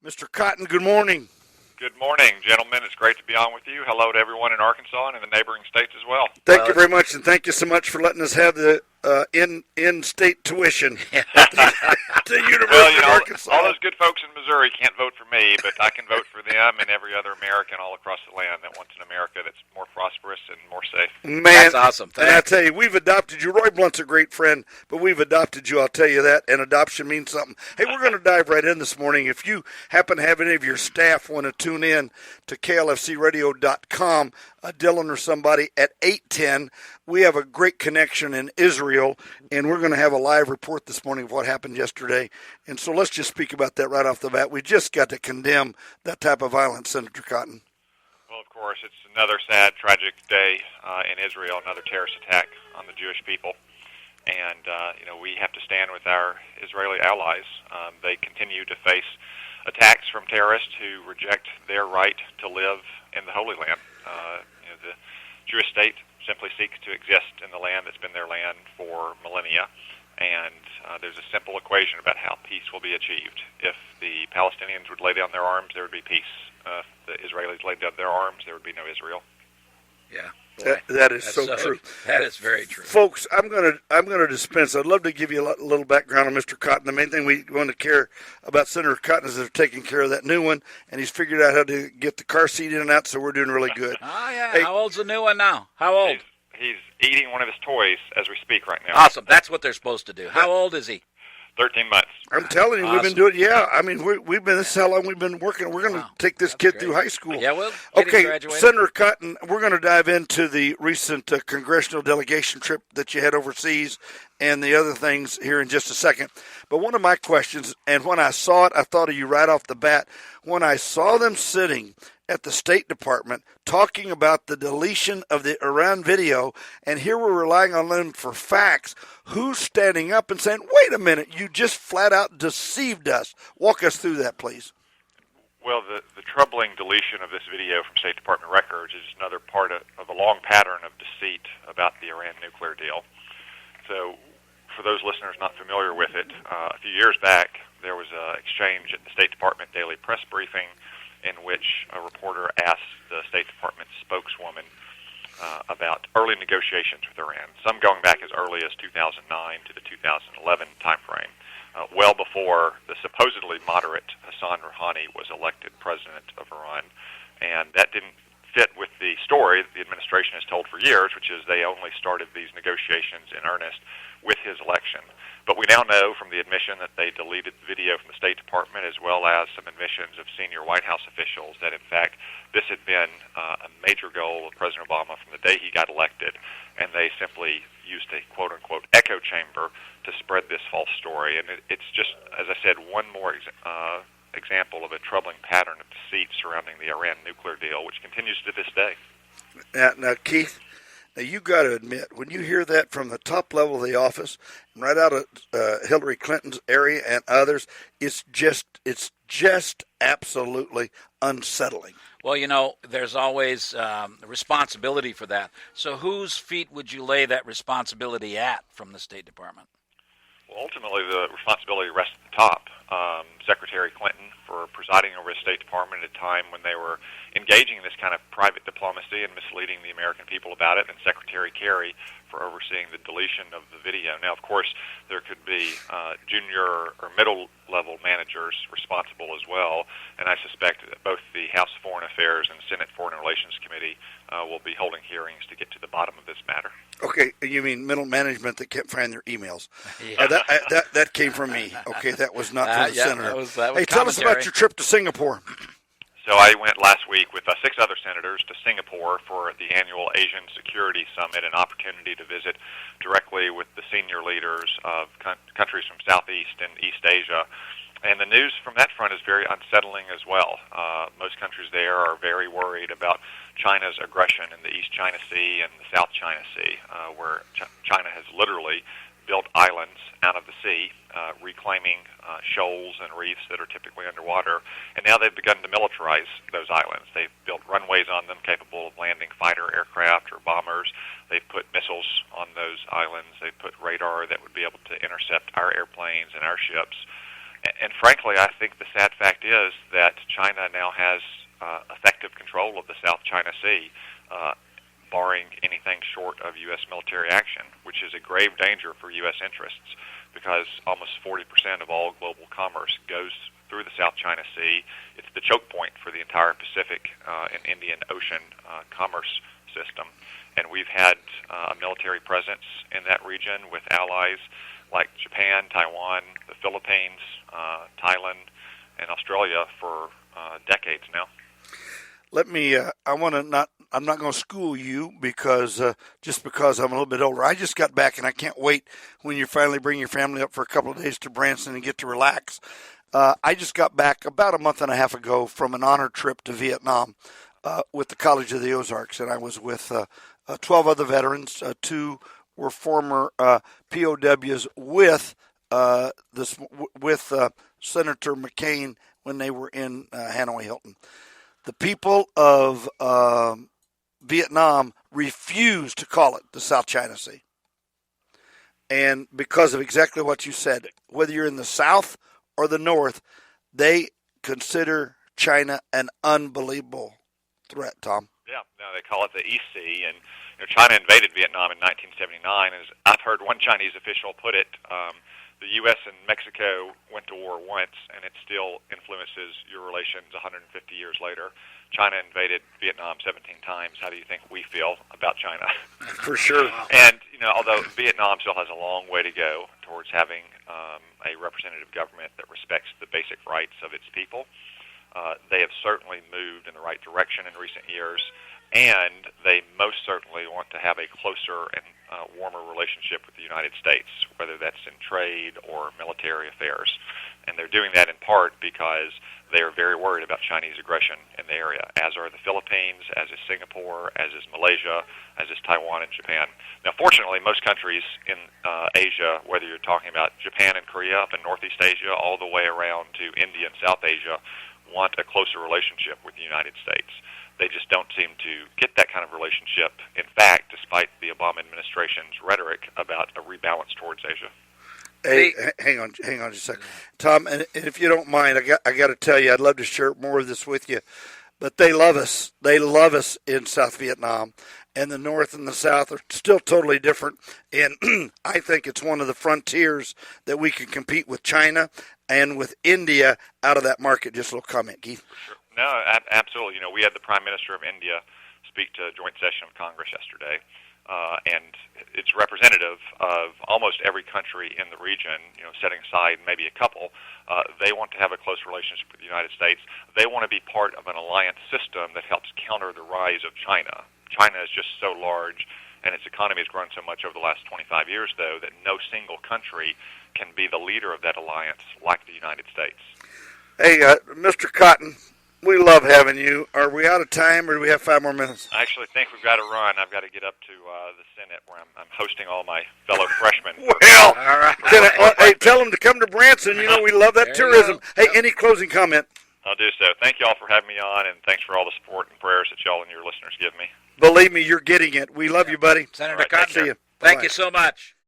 Mr. Cotton, good morning. Good morning, gentlemen. It's great to be on with you. Hello to everyone in Arkansas and in the neighboring states as well. Thank you very much, and thank you so much for letting us have the in-state tuition at the University Well, of Arkansas. all those good folks in Missouri can't vote for me, but I can vote for them and every other American all across the land that wants an America that's more prosperous and more safe. Man, that's awesome. And I tell you, we've adopted you. Roy Blunt's a great friend, but we've adopted you, I'll tell you that, and adoption means something. Hey, we're going to dive right in this morning. If you happen to have any of your staff want to tune in to KLFCradio.com, Dylan or somebody at 8:10, we have a great connection in Israel, and we're going to have a live report this morning of what happened yesterday. And so let's just speak about that right off the bat. We just got to condemn that type of violence, Senator Cotton. Well, of course, it's another sad, tragic day in Israel, another terrorist attack on the Jewish people. And, we have to stand with our Israeli allies. They continue to face attacks from terrorists who reject their right to live in the Holy Land. The Jewish state simply seeks to exist in the land that's been their land for millennia, and there's a simple equation about how peace will be achieved. If the Palestinians would lay down their arms, there would be peace. If the Israelis laid down their arms, there would be no Israel. Yeah, that is so true. That is very true, folks. I'm gonna dispense. I'd love to give you a little background on Mr. Cotton. The main thing we want to care about Senator Cotton is they're taking care of that new one, and he's figured out how to get the car seat in and out. So we're doing really good. Oh yeah. Hey, how old's the new one now? How old? He's eating one of his toys as we speak right now. Awesome. That's what they're supposed to do. How old is he? 13 months. I'm telling you, Awesome. we've been doing. Yeah, I mean, we've been. This is how long we've been working. We're going to take this kid through high school. Yeah, well, okay, Senator Cotton, we're going to dive into the recent congressional delegation trip that you had overseas and the other things here in just a second. But one of my questions, and when I saw it, I thought of you right off the bat. When I saw them sitting at the State Department talking about the deletion of the Iran video, and here we're relying on them for facts, who's standing up and saying, wait a minute, you just flat out deceived us? Walk us through that, please. Well, the troubling deletion of this video from State Department records is another part of a long pattern of deceit about the Iran nuclear deal. So for those listeners not familiar with it, a few years back, there was an exchange at the State Department daily press briefing in which a reporter asked the State Department spokeswoman about early negotiations with Iran, some going back as early as 2009 to the 2011 timeframe, well before the supposedly moderate Hassan Rouhani was elected president of Iran. And that didn't fit with the story that the administration has told for years, which is they only started these negotiations in earnest with his election. But we now know from the admission that they deleted the video from the State Department, as well as some admissions of senior White House officials, that in fact this had been a major goal of President Obama from the day he got elected, and they simply used a quote-unquote echo chamber to spread this false story. And it's just, as I said, one more example of a troubling pattern of deceit surrounding the Iran nuclear deal, which continues to this day. Now Keith, now, you got to admit, when you hear that from the top level of the office, right out of Hillary Clinton's area and others, it's just absolutely unsettling. Well, there's always responsibility for that. So whose feet would you lay that responsibility at from the State Department? Well, ultimately, the responsibility rests at the top. Secretary Clinton for presiding over the State Department at a time when they were engaging in this kind of private diplomacy and misleading the American people about it, and Secretary Kerry for overseeing the deletion of the video. Now, of course, there could be junior or middle-level managers responsible as well, and I suspect that both the House Foreign Affairs and Senate Foreign Relations Committee will be holding hearings to get to the bottom of this matter. Okay, you mean middle management that can't find their emails? Yeah. That came from me. Okay, that was not from the senator. That was hey, tell us about your trip to Singapore. So I went last week with 6 other senators to Singapore for the annual Asian Security Summit, an opportunity to visit directly with the senior leaders of countries from Southeast and East Asia. And the news from that front is very unsettling as well. Most countries there are very worried about China's aggression in the East China Sea and the South China Sea, where China has literally built islands out of the sea, reclaiming shoals and reefs that are typically underwater. And now they've begun to militarize those islands. They've built runways on them capable of landing fighter aircraft or bombers. They've put missiles on those islands. They've put radar that would be able to intercept our airplanes and our ships. And frankly, I think the sad fact is that China now has effective control of the South China Sea, barring anything short of U.S. military action, which is a grave danger for U.S. interests because almost 40% of all global commerce goes through the South China Sea. It's the choke point for the entire Pacific and Indian Ocean commerce system. And we've had a military presence in that region with allies like Japan, Taiwan, the Philippines, Thailand, and Australia for decades now. Let me. I'm not going to school you because just because I'm a little bit older. I just got back, and I can't wait when you finally bring your family up for a couple of days to Branson and get to relax. I just got back about a month and a half ago from an honor trip to Vietnam with the College of the Ozarks, and I was with 12 other veterans. 2 were former POWs with Senator McCain when they were in Hanoi Hilton. The people of Vietnam refused to call it the South China Sea. And because of exactly what you said, whether you're in the South or the North, they consider China an unbelievable threat, Tom. Yeah, no, they call it the East Sea, and China invaded Vietnam in 1979. As I've heard one Chinese official put it, the U.S. and Mexico went to war once, and it still influences your relations 150 years later. China invaded Vietnam 17 times. How do you think we feel about China? For sure. And, although Vietnam still has a long way to go towards having a representative government that respects the basic rights of its people, they have certainly moved in the right direction in recent years, and they most certainly want to have a closer and warmer relationship with the United States, whether that's in trade or military affairs. And they're doing that in part because they are very worried about Chinese aggression in the area, as are the Philippines, as is Singapore, as is Malaysia, as is Taiwan and Japan. Now, fortunately, most countries in Asia, whether you're talking about Japan and Korea up in Northeast Asia, all the way around to India and South Asia, want a closer relationship with the United States. They just don't seem to get that kind of relationship. In fact, despite the Obama administration's rhetoric about a rebalance towards Asia. Hey, hang on just a second, Tom. And if you don't mind, I got to tell you, I'd love to share more of this with you. But they love us. They love us in South Vietnam, and the North and the South are still totally different. And I think it's one of the frontiers that we can compete with China and with India out of that market. Just a little comment, Keith. Sure. No, absolutely. We had the Prime Minister of India speak to a joint session of Congress yesterday, and it's representative of almost every country in the region, setting aside maybe a couple. They want to have a close relationship with the United States. They want to be part of an alliance system that helps counter the rise of China. China is just so large, and its economy has grown so much over the last 25 years, though, that no single country can be the leader of that alliance like the United States. Hey, Mr. Cotton, we love having you. Are we out of time, or do we have 5 more minutes? I actually think we've got to run. I've got to get up to the Senate where I'm hosting all my fellow freshmen. Well, all right. Hey, tell them to come to Branson. We love that tourism. Hey, any closing comment? I'll do so. Thank you all for having me on, and thanks for all the support and prayers that y'all and your listeners give me. Believe me, you're getting it. We love you, buddy. Senator right, Cotton, see you. Thank you so much.